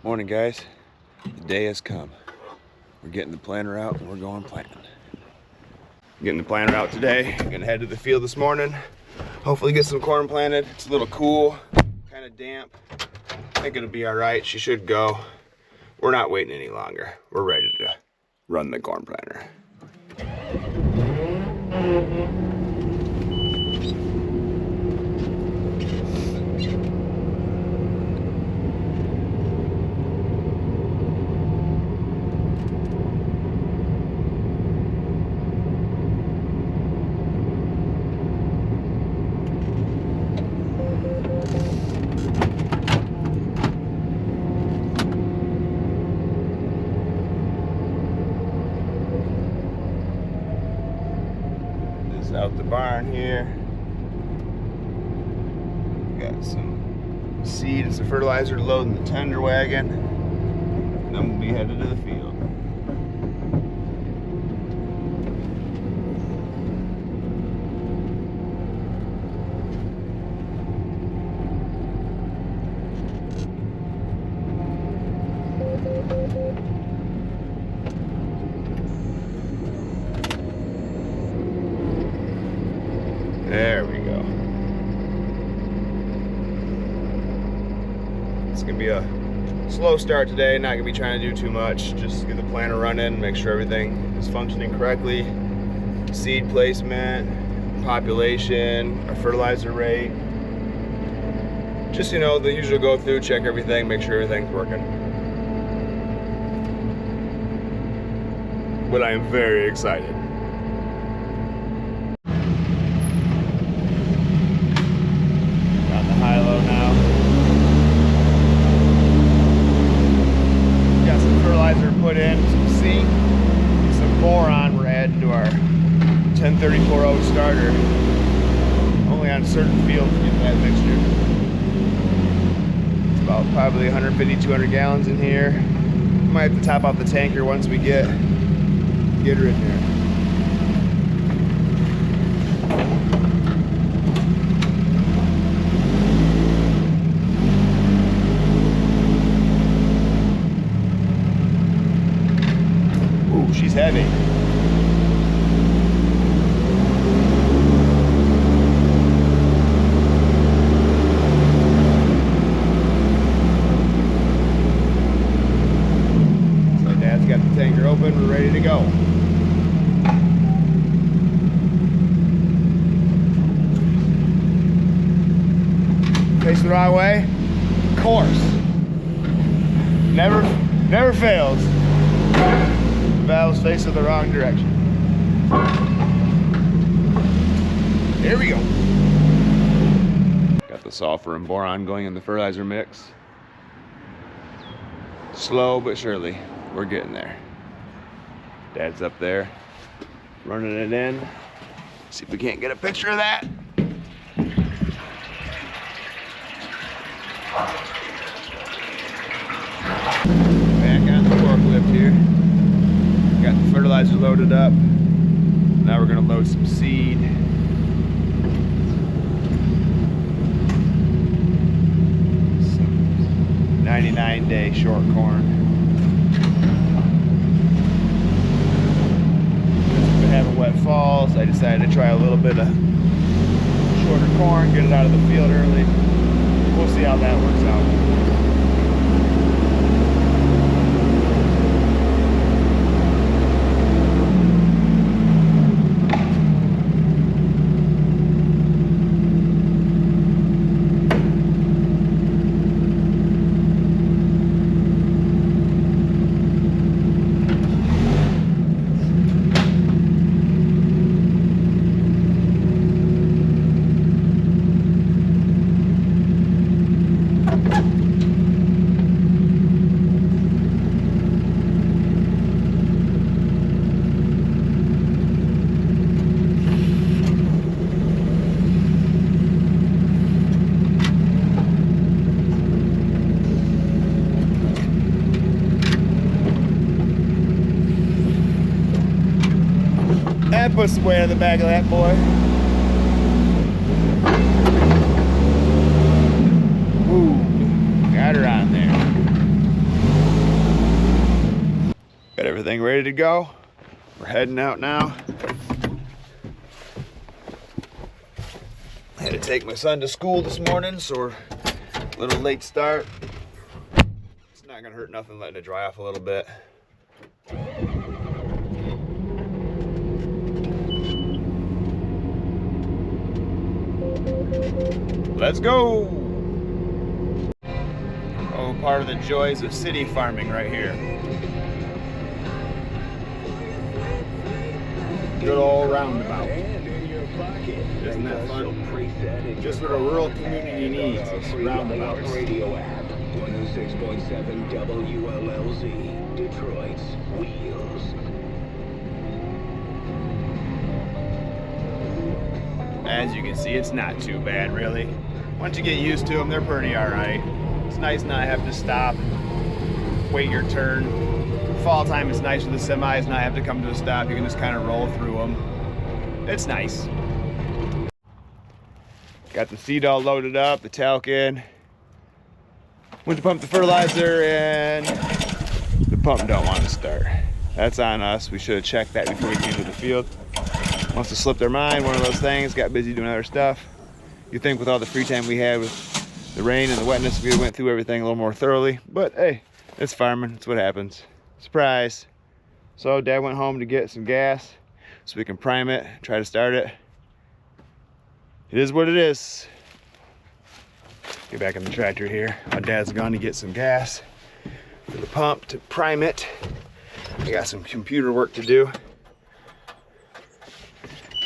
Morning, guys. The day has come. We're getting the planter out and we're going planting. Getting the planter out today. Gonna head to the field this morning. Hopefully get some corn planted. It's a little cool, kind of damp. I think it'll be all right. She should go. We're not waiting any longer. We're ready to run the corn planter. Out the barn here. Got some seed and some fertilizer to load in the tender wagon. And then we'll be headed to the field. There we go. It's gonna be a slow start today, not gonna be trying to do too much. Just get the planter running, make sure everything is functioning correctly. Seed placement, population, our fertilizer rate. Just, you know, the usual go through, check everything, make sure everything's working. But I am very excited. High-low now. Got some fertilizer put in, some zinc, some boron we're adding to our 1034-0 starter. Only on certain fields get that mixture. It's about probably 150, 200 gallons in here. Might have to top off the tanker once we get her in there. She's heavy. So Dad's got the tanker open, we're ready to go. Face the wrong way? Of course. Never fails. Valves facing the wrong direction. Here we go. Got the sulfur and boron going in the fertilizer mix. Slow but surely, we're getting there. Dad's up there, running it in. See if we can't get a picture of that. Back on the forklift here. Got the fertilizer loaded up. Now we're gonna load some seed. Some 99-day short corn. Since we've been having wet falls, I decided to try a little bit of shorter corn, get it out of the field early. We'll see how that works out. That puts some weight on the back of that boy. Ooh, got her on there. everything ready to go. We're heading out now. I had to take my son to school this morning, so we're a little late start. It's not gonna hurt nothing letting it dry off a little bit. Let's go! Oh, part of the joys of city farming right here. Good old roundabout. Isn't that fun? Just what a rural community needs, roundabouts. Radio app, 106.7 WLLZ, Detroit's Wheels. As you can see, it's not too bad, really. Once you get used to them, they're pretty alright. It's nice not having to stop, wait your turn. Fall time, it's nice with the semis, not have to come to a stop. You can just kind of roll through them. It's nice. Got the seed all loaded up, the talc in. Went to pump the fertilizer and the pump don't want to start. That's on us. We should have checked that before we came to the field. Must have slipped our mind, one of those things, got busy doing other stuff. You'd think with all the free time we had with the rain and the wetness, we went through everything a little more thoroughly. But hey, it's farming, it's what happens. Surprise. So Dad went home to get some gas so we can prime it, try to start it. It is what it is. Get back in the tractor here. My Dad's gone to get some gas for the pump to prime it. I got some computer work to do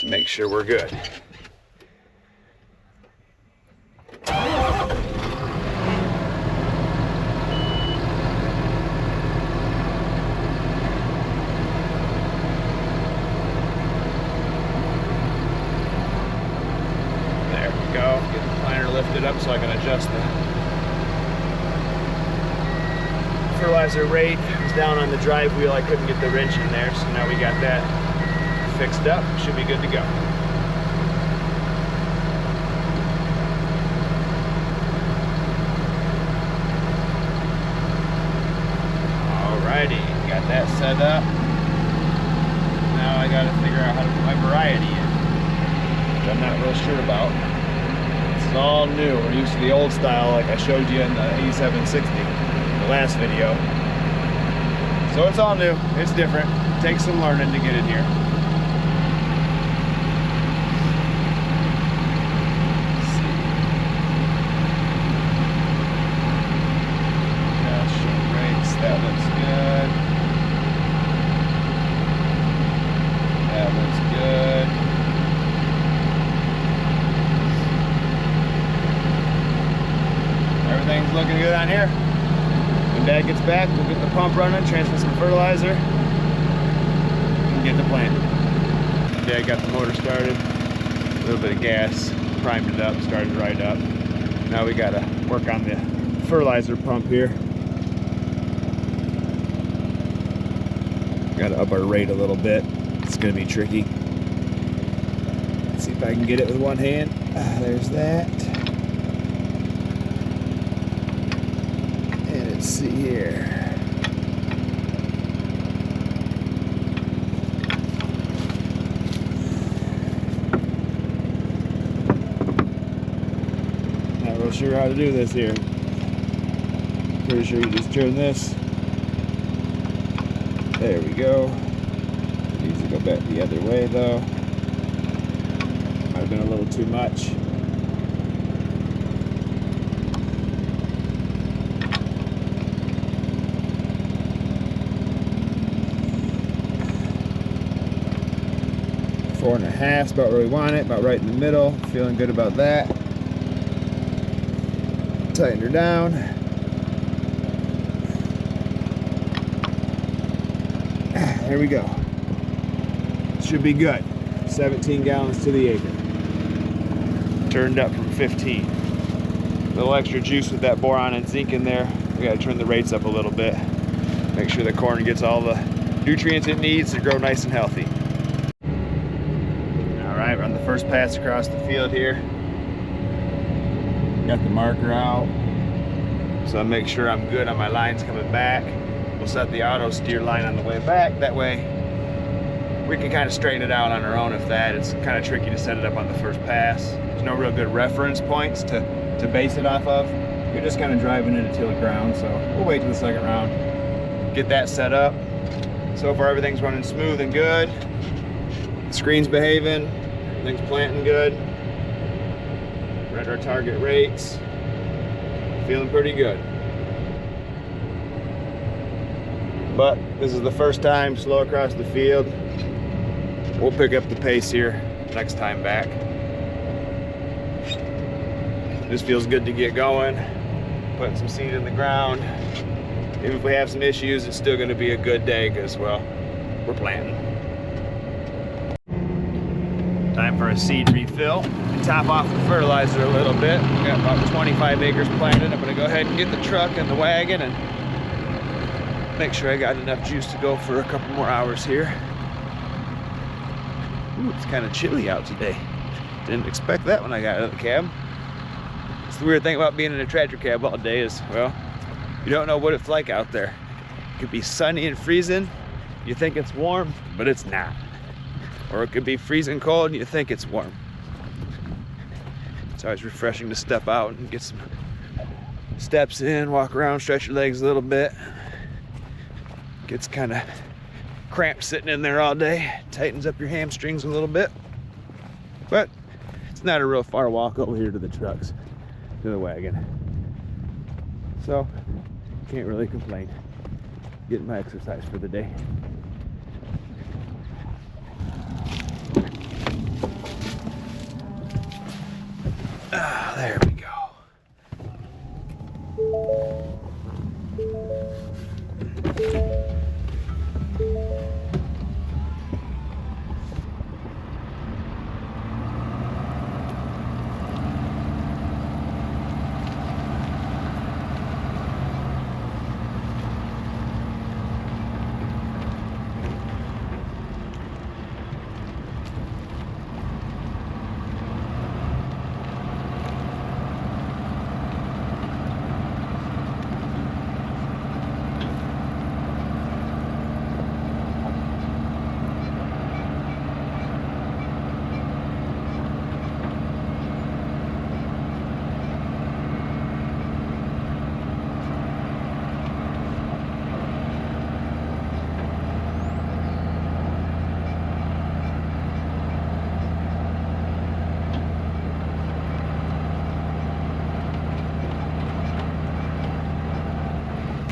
to make sure we're good. Lifted up so I can adjust the fertilizer rate. It was down on the drive wheel. I couldn't get the wrench in there, so now we got that fixed up. Should be good to go. Alrighty, got that set up. Now I gotta figure out how to put my variety in, which I'm not real sure about. It's all new. We're used to the old style like I showed you in the 8760, the last video. So it's all new. It's different. It takes some learning to get in here. Show rates. That looks good. That looks good. Everything's looking good on here. When Dad gets back, we'll get the pump running, transfer some fertilizer, and get the plant. Dad got the motor started, a little bit of gas, primed it up, started right up. Now we gotta work on the fertilizer pump here. Gotta up our rate a little bit. It's gonna be tricky. Let's see if I can get it with one hand. There's that. Let's see here. Not real sure how to do this here. Pretty sure you just turn this. There we go. It needs to go back the other way though. Might have been a little too much. Four and a half is about where we want it, about right in the middle. Feeling good about that. Tighten her down. There we go. Should be good. 17 gallons to the acre. Turned up from 15. A little extra juice with that boron and zinc in there. We gotta turn the rates up a little bit. Make sure the corn gets all the nutrients it needs to grow nice and healthy. Alright, we're on the first pass across the field here. Got the marker out. So I make sure I'm good on my lines coming back. We'll set the auto steer line on the way back. That way we can kind of straighten it out on our own if that. It's kind of tricky to set it up on the first pass. There's no real good reference points to base it off of. You're just kind of driving it until it grounds, so we'll wait till the second round. Get that set up. So far everything's running smooth and good. The screen's behaving, everything's planting good. We're at our target rates. Feeling pretty good. But this is the first time slow across the field. We'll pick up the pace here next time back. This feels good to get going. Putting some seed in the ground. Even if we have some issues, it's still gonna be a good day because, well, we're planting. Time for a seed refill. Top off the fertilizer a little bit. We got about 25 acres planted. I'm gonna go ahead and get the truck and the wagon and make sure I got enough juice to go for a couple more hours here. Ooh, it's kind of chilly out today. Didn't expect that when I got out of the cab. It's the weird thing about being in a tractor cab all day is, well, you don't know what it's like out there. It could be sunny and freezing. You think it's warm, but it's not. Or it could be freezing cold and you think it's warm. It's always refreshing to step out and get some steps in, walk around, stretch your legs a little bit. Gets kind of cramped sitting in there all day. Tightens up your hamstrings a little bit. But it's not a real far walk over here to the trucks, to the wagon. So, can't really complain. Getting my exercise for the day. Ah, there we go.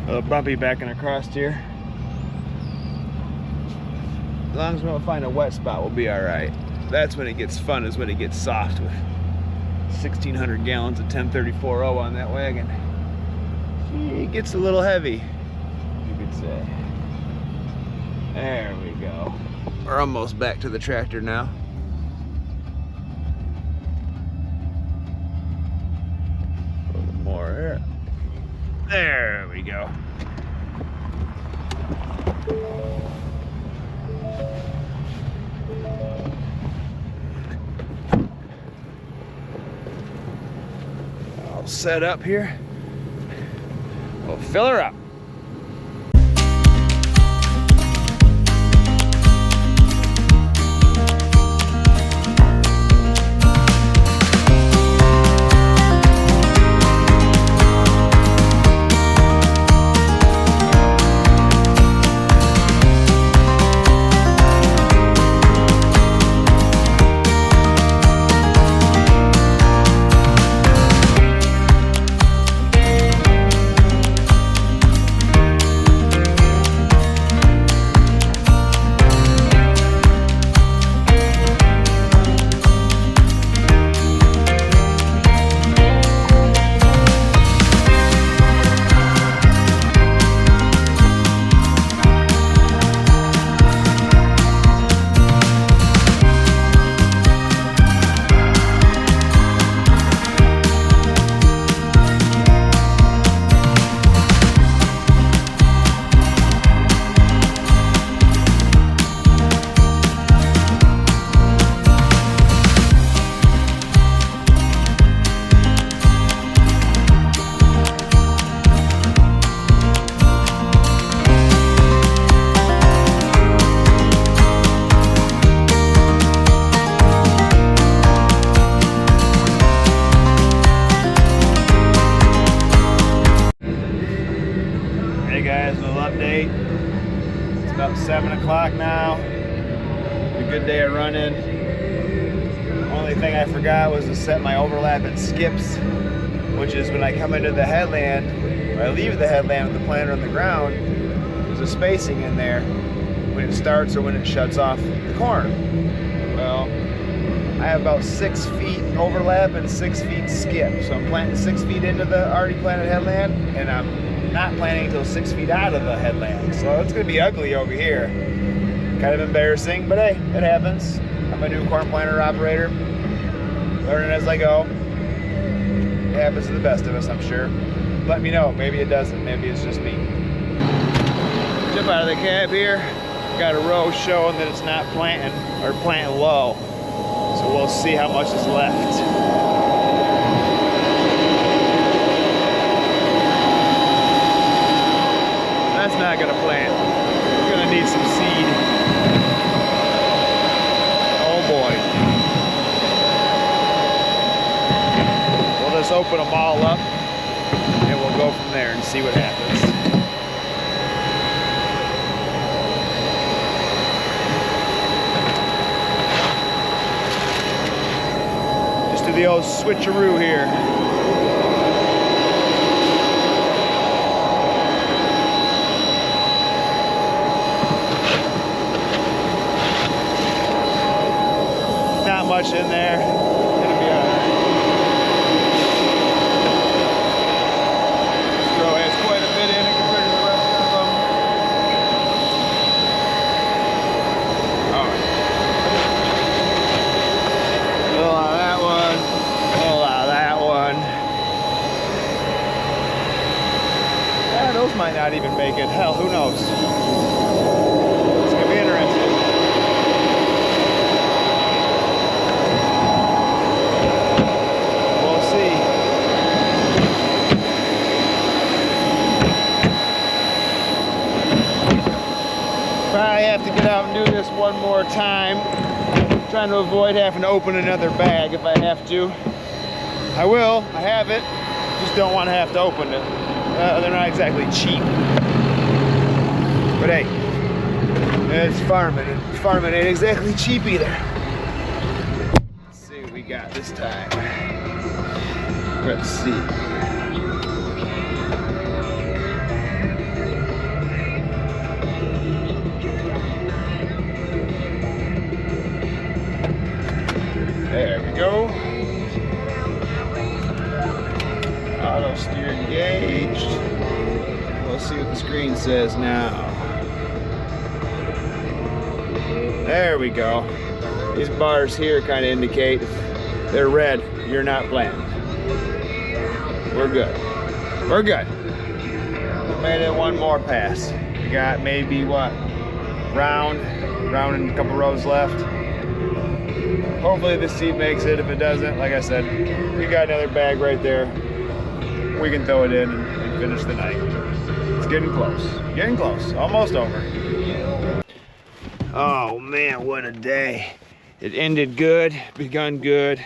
A little bumpy backing across here. As long as we don't find a wet spot, we'll be all right. That's when it gets fun, is when it gets soft with 1,600 gallons of 1034O on that wagon. It gets a little heavy, you could say. There we go. We're almost back to the tractor now. A little more here. There we go. All set up here. We'll fill her up. Hey guys, a little update. It's about 7 o'clock now. A good day of running. Only thing I forgot was to set my overlap at skips, which is when I come into the headland, or I leave the headland with the planter on the ground, there's a spacing in there when it starts or when it shuts off the corn. Well, I have about 6 feet overlap and 6 feet skip. So I'm planting 6 feet into the already planted headland, and I'm not planting until 6 feet out of the headland. So it's gonna be ugly over here. Kind of embarrassing, but hey, it happens. I'm a new corn planter operator, learning as I go. It happens to the best of us, I'm sure. Let me know, maybe it doesn't, maybe it's just me. Jump out of the cab here. Got a row showing that it's not planting, or planting low. So we'll see how much is left. That's not gonna plant. We're gonna need some seed. Oh boy. We'll just open them all up and we'll go from there and see what happens. Just do the old switcheroo here. Not much in there. It'll be alright. This row has quite a bit in it compared to the rest of them. Alright. A little out of that one. A little out of that one. Yeah, those might not even make it. Hell, who knows? It's gonna be interesting. Probably have to get out and do this one more time. I'm trying to avoid having to open another bag if I have to. I will, I have it, just don't want to have to open it. They're not exactly cheap. But hey, it's farming, and farming ain't exactly cheap either. Let's see what we got this time. Let's see. There we go. Auto steer engaged. We'll see what the screen says now. There we go. These bars here kind of indicate if they're red, you're not planting. We're good. We're good. We made it one more pass. We got maybe what? Round and a couple rows left. Hopefully this seed makes it. If it doesn't, like I said, we got another bag right there. We can throw it in and finish the night. It's getting close. Getting close. Almost over. Oh man, what a day. It ended good, begun good.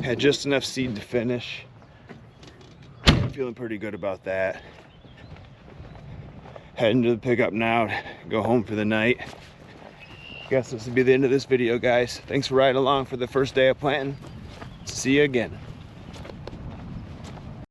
Had just enough seed to finish. Feeling pretty good about that. Heading to the pickup now to go home for the night. Guess this will be the end of this video, guys. Thanks for riding along for the first day of planting. See you again.